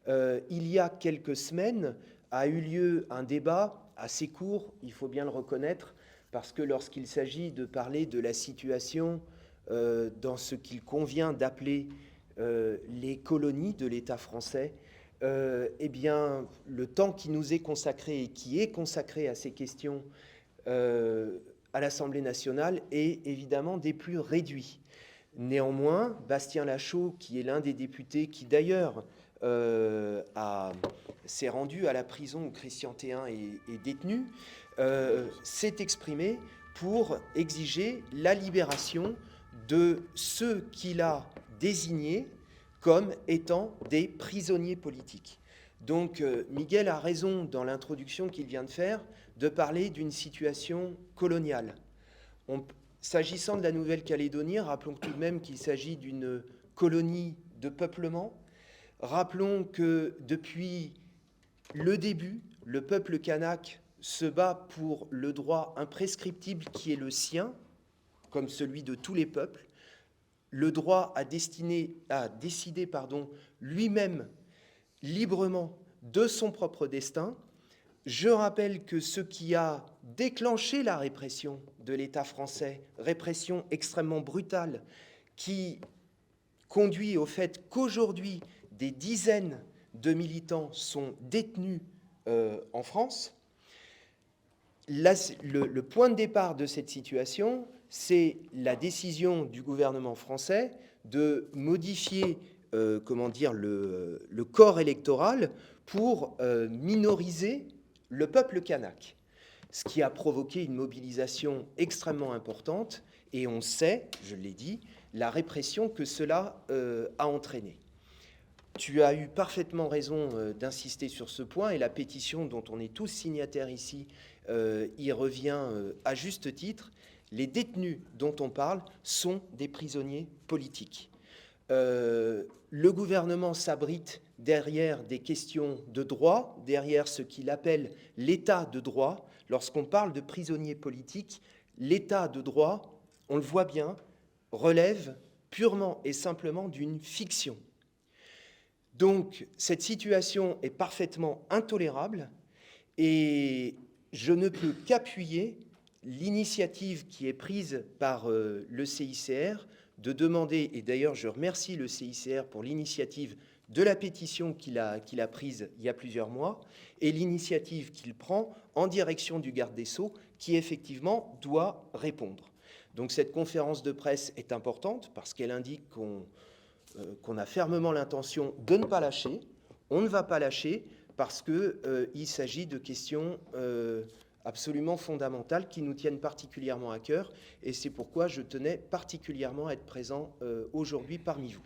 Il y a quelques semaines a eu lieu un débat assez court, il faut bien le reconnaître, parce que lorsqu'il s'agit de parler de la situation dans ce qu'il convient d'appeler les colonies de l'État français, eh bien, le temps qui nous est consacré et qui est consacré à ces questions à l'Assemblée nationale est évidemment des plus réduits. Néanmoins, Bastien Lachaud, qui est l'un des députés qui d'ailleurs s'est rendu à la prison où Christian Théin est détenu, s'est exprimé pour exiger la libération de ceux qu'il a désignés comme étant des prisonniers politiques. Donc Miguel a raison dans l'introduction qu'il vient de faire de parler d'une situation coloniale. S'agissant de la Nouvelle-Calédonie, rappelons tout de même qu'il s'agit d'une colonie de peuplement. Rappelons que depuis le début, le peuple kanak se bat pour le droit imprescriptible qui est le sien, comme celui de tous les peuples, le droit à décider lui-même librement de son propre destin. Je rappelle que ce qui a déclenché la répression de l'État français, répression extrêmement brutale, qui conduit au fait qu'aujourd'hui, des dizaines de militants sont détenus en France, le point de départ de cette situation, c'est la décision du gouvernement français de modifier le corps électoral pour minoriser le peuple kanak, ce qui a provoqué une mobilisation extrêmement importante, et on sait, je l'ai dit, la répression que cela a entraîné. Tu as eu parfaitement raison d'insister sur ce point, et la pétition dont on est tous signataires ici y revient à juste titre. Les détenus dont on parle sont des prisonniers politiques. Le gouvernement s'abrite derrière des questions de droit, derrière ce qu'il appelle l'état de droit. Lorsqu'on parle de prisonniers politiques, l'état de droit, on le voit bien, relève purement et simplement d'une fiction. Donc, cette situation est parfaitement intolérable et je ne peux qu'appuyer l'initiative qui est prise par le CICR de demander, et d'ailleurs je remercie le CICR pour l'initiative de la pétition qu'il a prise il y a plusieurs mois, et l'initiative qu'il prend en direction du garde des Sceaux, qui effectivement doit répondre. Donc cette conférence de presse est importante parce qu'elle indique qu'on a fermement l'intention de ne pas lâcher. On ne va pas lâcher parce qu'il s'agit de questions absolument fondamentales qui nous tiennent particulièrement à cœur, et c'est pourquoi je tenais particulièrement à être présent aujourd'hui parmi vous.